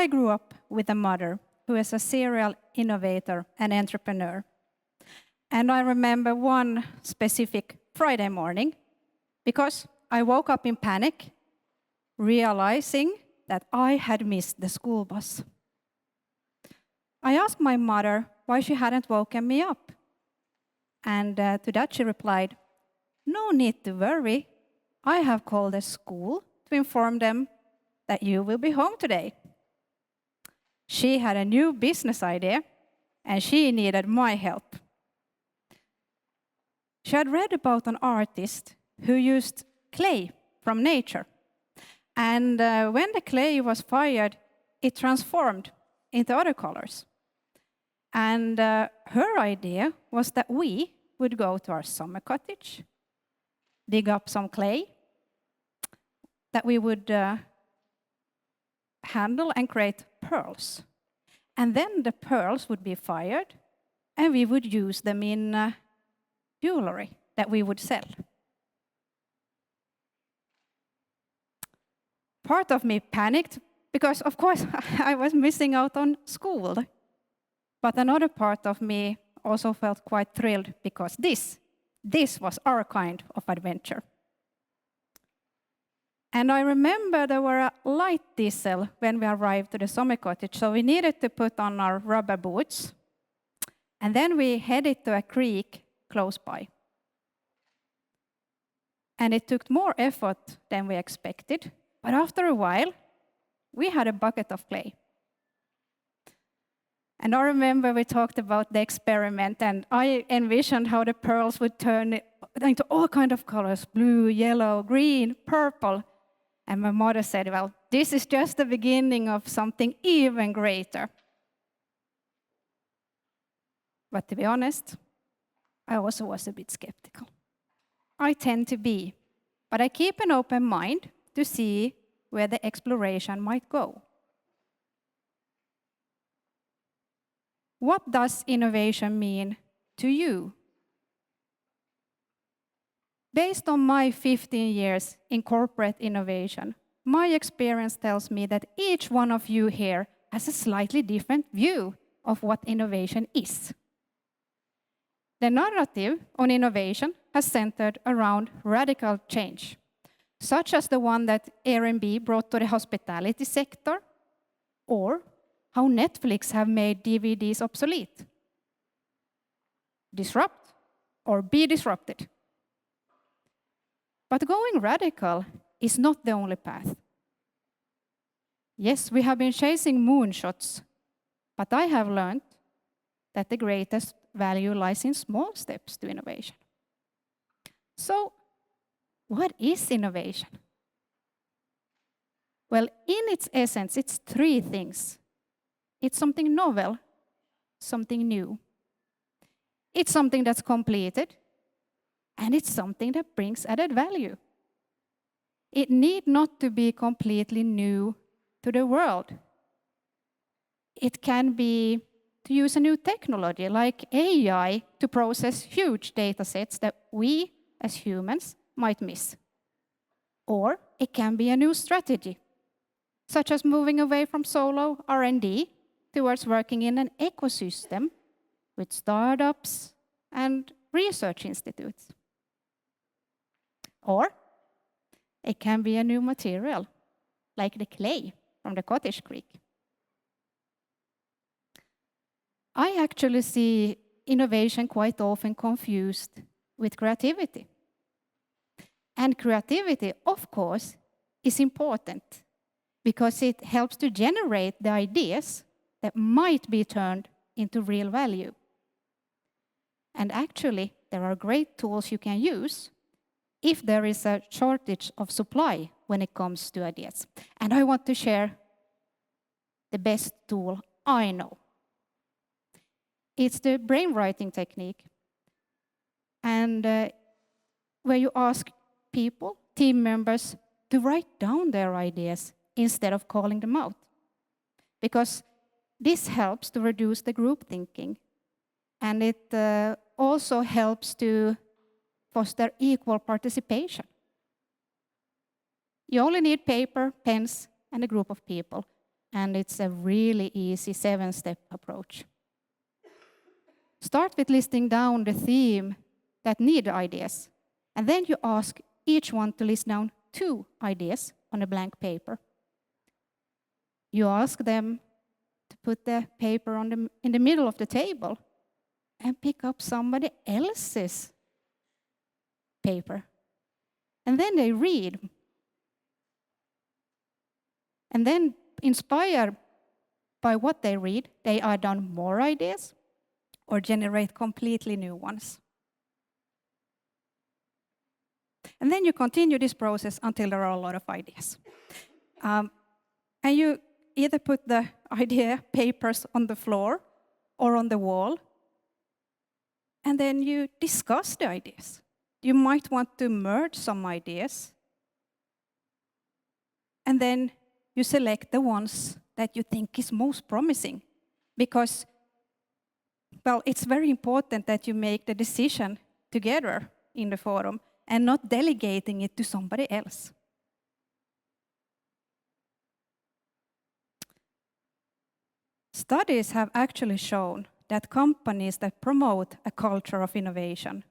I grew up with a mother who is a serial innovator and entrepreneur. And I remember one specific Friday morning because I woke up in panic, realizing that I had missed the school bus. I asked my mother why she hadn't woken me up. And to that she replied, "No need to worry. I have called the school to inform them that you will be home today." She had a new business idea, and she needed my help. She had read about an artist who used clay from nature. And when the clay was fired, it transformed into other colors. And her idea was that we would go to our summer cottage, dig up some clay, that we would handle and create pearls. And then the pearls would be fired, and we would use them in jewelry that we would sell. Part of me panicked because, of course, I was missing out on school. But another part of me also felt quite thrilled because this was our kind of adventure. And I remember there were a light diesel when we arrived to the summer cottage, so we needed to put on our rubber boots. And then we headed to a creek close by. And it took more effort than we expected, but after a while, we had a bucket of clay. And I remember we talked about the experiment, and I envisioned how the pearls would turn into all kinds of colors, blue, yellow, green, purple. And my mother said, "Well, this is just the beginning of something even greater." But to be honest, I also was a bit skeptical. I tend to be, but I keep an open mind to see where the exploration might go. What does innovation mean to you? Based on my 15 years in corporate innovation, my experience tells me that each one of you here has a slightly different view of what innovation is. The narrative on innovation has centered around radical change, such as the one that Airbnb brought to the hospitality sector, or how Netflix have made DVDs obsolete. Disrupt or be disrupted. But going radical is not the only path. Yes, we have been chasing moonshots, but I have learned that the greatest value lies in small steps to innovation. So, what is innovation? Well, in its essence, it's three things. It's something novel, something new. It's something that's completed, and it's something that brings added value. It need not to be completely new to the world. It can be to use a new technology like AI to process huge data sets that we as humans might miss. Or it can be a new strategy, such as moving away from solo R&D towards working in an ecosystem with startups and research institutes. Or it can be a new material, like the clay from the cottage creek. I actually see innovation quite often confused with creativity. And creativity, of course, is important because it helps to generate the ideas that might be turned into real value. And actually, there are great tools you can use if there is a shortage of supply when it comes to ideas. And I want to share the best tool I know. It's the brainwriting technique. And where you ask people, team members, to write down their ideas instead of calling them out. Because this helps to reduce the group thinking. And it also helps to foster equal participation. You only need paper, pens, and a group of people. and it's a really easy 7-step approach. Start with listing down the theme that need ideas, and then you ask each one to list down 2 ideas on a blank paper. You ask them to put the paper in the middle of the table and pick up somebody else's paper. And then they read. And then, inspired by what they read, they add on more ideas or generate completely new ones. And then you continue this process until there are a lot of ideas. And you either put the idea papers on the floor or on the wall, and then you discuss the ideas. You might want to merge some ideas, and then you select the ones that you think is most promising, because, well, it's very important that you make the decision together in the forum and not delegating it to somebody else. Studies have actually shown that companies that promote a culture of innovation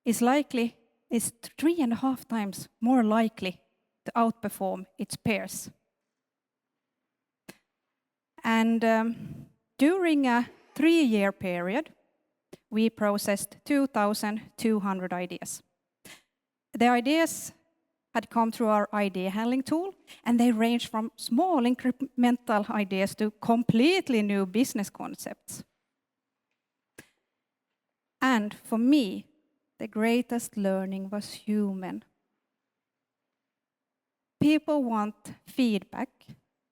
is 3.5 times more likely to outperform its peers. And during a 3-year period, we processed 2,200 ideas. The ideas had come through our idea handling tool, and they range from small incremental ideas to completely new business concepts. And for me, the greatest learning was human. People want feedback,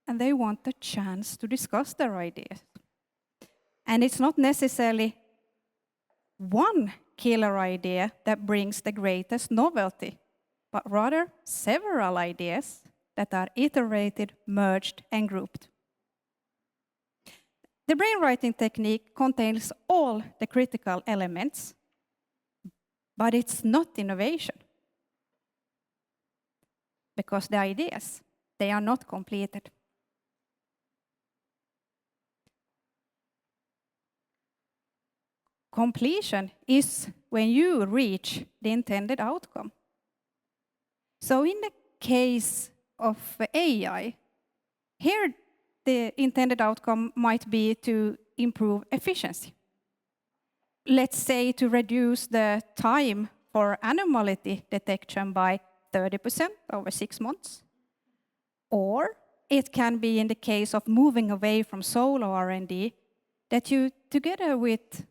and they want a chance to discuss their ideas. And it's not necessarily one killer idea that brings the greatest novelty, but rather several ideas that are iterated, merged, and grouped. The brainwriting technique contains all the critical elements, but it's not innovation, because the ideas, they are not completed. Completion is when you reach the intended outcome. So in the case of AI, here the intended outcome might be to improve efficiency. Let's say to reduce the time for anomaly detection by 30% over 6 months. Or it can be in the case of moving away from solo R&D, that you, together with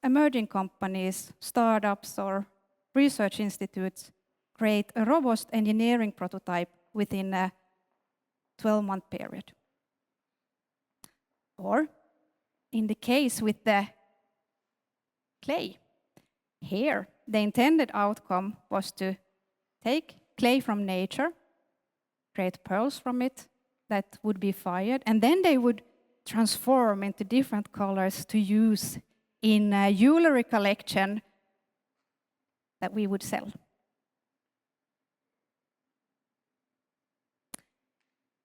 emerging companies, startups, or research institutes, create a robust engineering prototype within a 12-month period. Or, in the case with the clay, here the intended outcome was to take clay from nature, create pearls from it that would be fired, and then they would transform into different colors to use in a jewelry collection that we would sell.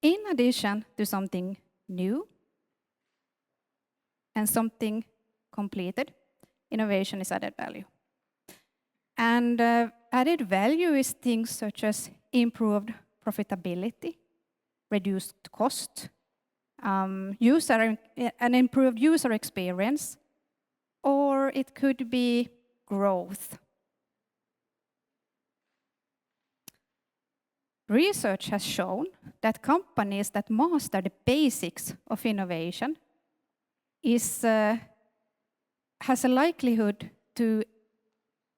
In addition to something new and something completed, innovation is added value. And added value is things such as improved profitability, reduced cost, an improved user experience, or it could be growth. Research has shown that companies that master the basics of innovation has a likelihood to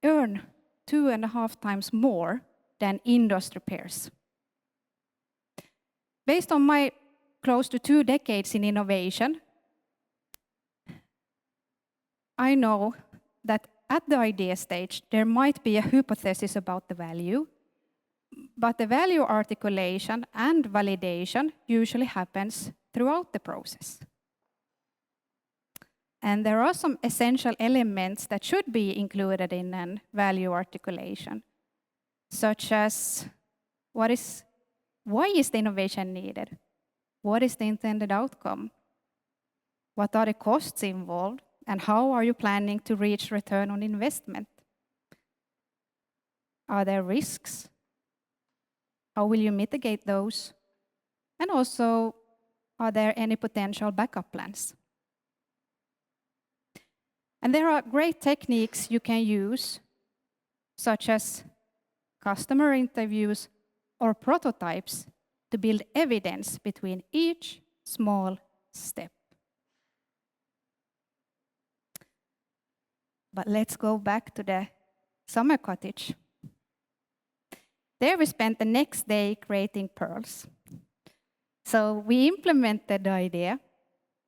earn 2.5 times more than industry peers. Based on my close to 2 decades in innovation, I know that at the idea stage, there might be a hypothesis about the value, but the value articulation and validation usually happens throughout the process. And there are some essential elements that should be included in a value articulation, such as why is the innovation needed? What is the intended outcome? What are the costs involved? And how are you planning to reach return on investment? Are there risks? How will you mitigate those? And also, are there any potential backup plans? And there are great techniques you can use, such as customer interviews or prototypes, to build evidence between each small step. But let's go back to the summer cottage. There we spent the next day creating pearls. So we implemented the idea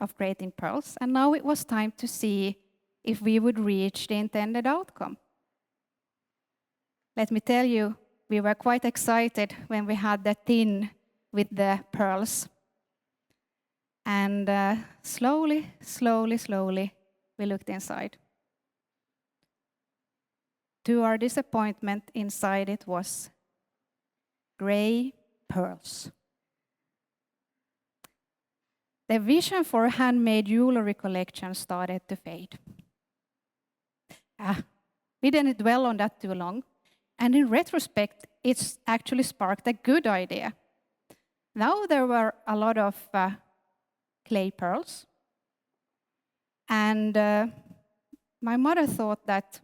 of creating pearls, and now it was time to see if we would reach the intended outcome. Let me tell you, we were quite excited when we had the tin with the pearls. And slowly, we looked inside. To our disappointment, inside it was gray pearls. The vision for a handmade jewelry collection started to fade. We didn't dwell on that too long. And in retrospect, it's actually sparked a good idea. Now there were a lot of clay pearls. And my mother thought that,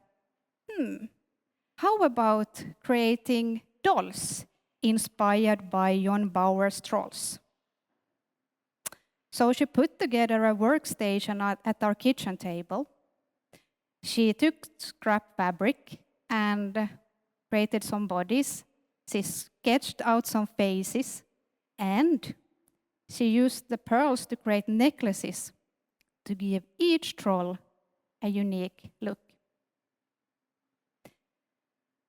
how about creating dolls inspired by John Bauer's trolls? So she put together a workstation at our kitchen table. She took scrap fabric and created some bodies. She sketched out some faces, and she used the pearls to create necklaces to give each troll a unique look.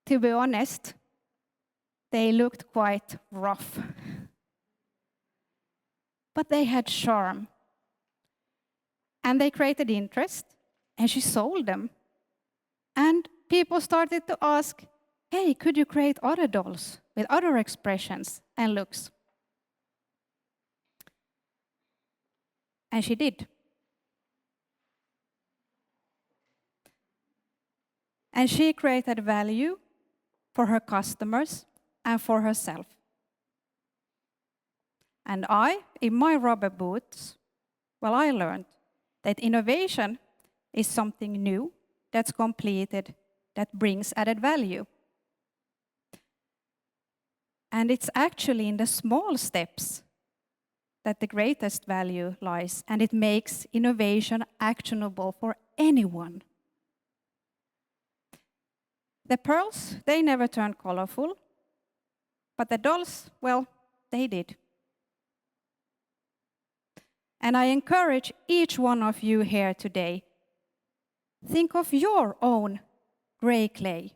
To be honest, they looked quite rough. But they had charm. And they created interest, and she sold them. And people started to ask, hey, could you create other dolls with other expressions and looks? And she did. And she created value for her customers and for herself. And I, in my rubber boots, I learned that innovation is something new that's completed, that brings added value. And it's actually in the small steps that the greatest value lies, and it makes innovation actionable for anyone. The pearls, they never turned colorful, but the dolls, they did. And I encourage each one of you here today, think of your own gray clay.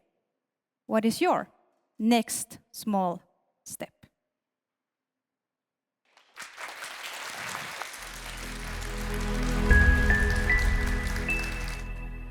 What is your next small step?